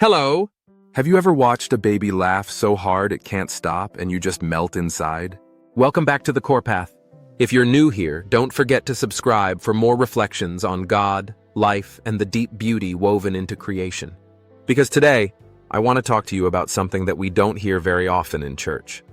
Hello! Have you ever watched a baby laugh so hard it can't stop and you just melt inside? Welcome back to the CorePath. If you're new here, don't forget to subscribe for more reflections on God, life, and the deep beauty woven into creation. Because today, I want to talk to you about something that we don't hear very often in church.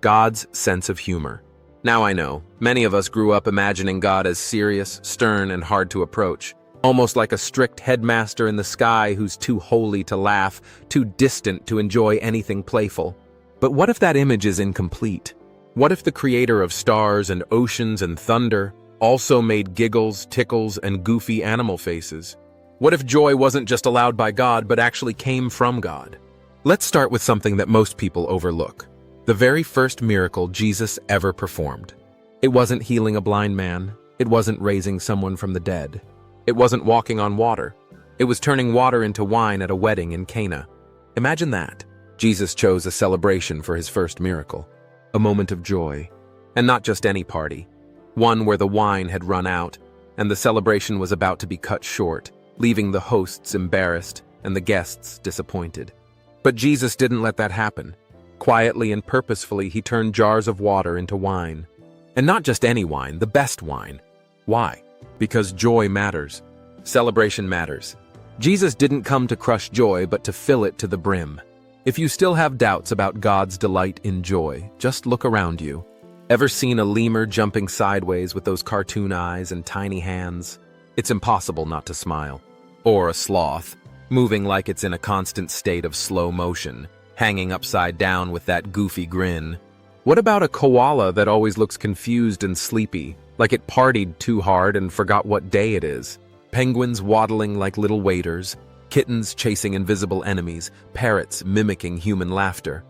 God's sense of humor. Now I know, many of us grew up imagining God as serious, stern, and hard to approach. Almost like a strict headmaster in the sky who's too holy to laugh, too distant to enjoy anything playful. But what if that image is incomplete? What if the creator of stars and oceans and thunder also made giggles, tickles, and goofy animal faces? What if joy wasn't just allowed by God but actually came from God? Let's start with something that most people overlook. The very first miracle Jesus ever performed. It wasn't healing a blind man. It wasn't raising someone from the dead. It wasn't walking on water. It was turning water into wine at a wedding in Cana. Imagine that. Jesus chose a celebration for his first miracle. A moment of joy. And not just any party. One where the wine had run out, and the celebration was about to be cut short, leaving the hosts embarrassed and the guests disappointed. But Jesus didn't let that happen. Quietly and purposefully, he turned jars of water into wine. And not just any wine, the best wine. Why? Because joy matters. Celebration matters. Jesus didn't come to crush joy, but to fill it to the brim. If you still have doubts about God's delight in joy, just look around you. Ever seen a lemur jumping sideways with those cartoon eyes and tiny hands? It's impossible not to smile. Or a sloth, moving like it's in a constant state of slow motion, hanging upside down with that goofy grin. What about a koala that always looks confused and sleepy, like it partied too hard and forgot what day it is? Penguins waddling like little waiters, kittens chasing invisible enemies, parrots mimicking human laughter.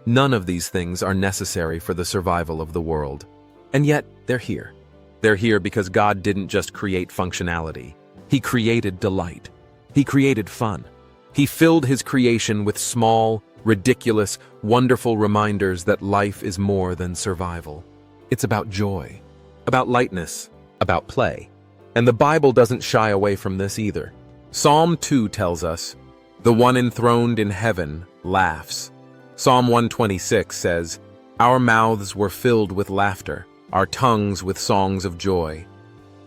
None of these things are necessary for the survival of the world. And yet, they're here. They're here because God didn't just create functionality. He created delight. He created fun. He filled his creation with small, ridiculous, wonderful reminders that life is more than survival. It's about joy. About lightness, about play. And the Bible doesn't shy away from this either. Psalm 2 tells us, "The one enthroned in heaven laughs." Psalm 126 says, "Our mouths were filled with laughter, our tongues with songs of joy."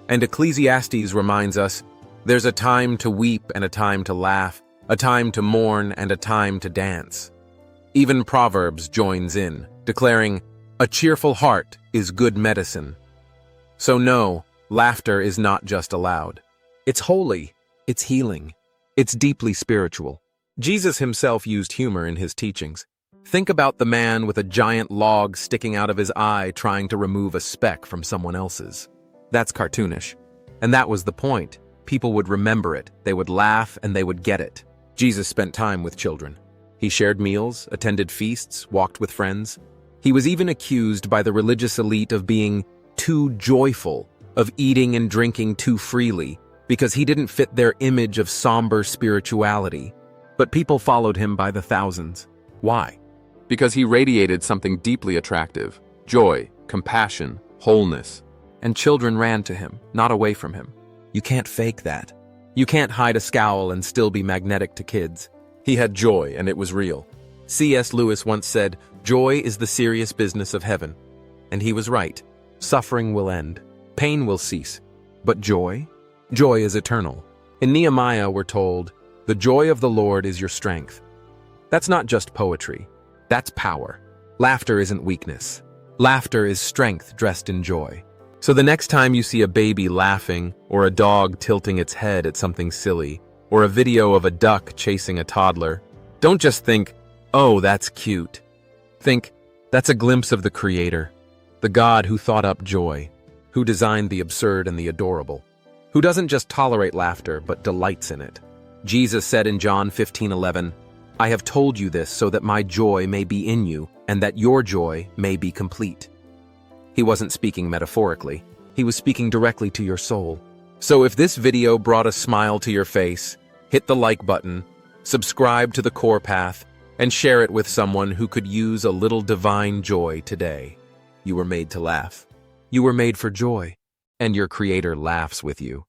And Ecclesiastes reminds us, "There's a time to weep and a time to laugh, a time to mourn and a time to dance." Even Proverbs joins in, declaring, "A cheerful heart is good medicine." So no, laughter is not just allowed. It's holy, it's healing, it's deeply spiritual. Jesus himself used humor in his teachings. Think about the man with a giant log sticking out of his eye trying to remove a speck from someone else's. That's cartoonish. And that was the point. People would remember it, they would laugh, and they would get it. Jesus spent time with children. He shared meals, attended feasts, walked with friends. He was even accused by the religious elite of being too joyful, of eating and drinking too freely, because he didn't fit their image of somber spirituality. But people followed him by the thousands. Why? Because he radiated something deeply attractive: joy, compassion, wholeness. And children ran to him, not away from him. You can't fake that. You can't hide a scowl and still be magnetic to kids. He had joy, and it was real. C.S. Lewis once said, "Joy is the serious business of heaven." And he was right. Suffering will end. Pain will cease. But joy? Joy is eternal. In Nehemiah, we're told, "The joy of the Lord is your strength." That's not just poetry. That's power. Laughter isn't weakness. Laughter is strength dressed in joy. So the next time you see a baby laughing, or a dog tilting its head at something silly, or a video of a duck chasing a toddler, don't just think, "Oh, that's cute." Think, that's a glimpse of the Creator, the God who thought up joy, who designed the absurd and the adorable, who doesn't just tolerate laughter, but delights in it. Jesus said in John 15:11, "I have told you this so that my joy may be in you, and that your joy may be complete." He wasn't speaking metaphorically. He was speaking directly to your soul. So if this video brought a smile to your face, hit the like button, subscribe to the CorePath, and share it with someone who could use a little divine joy today. You were made to laugh. You were made for joy, and your Creator laughs with you.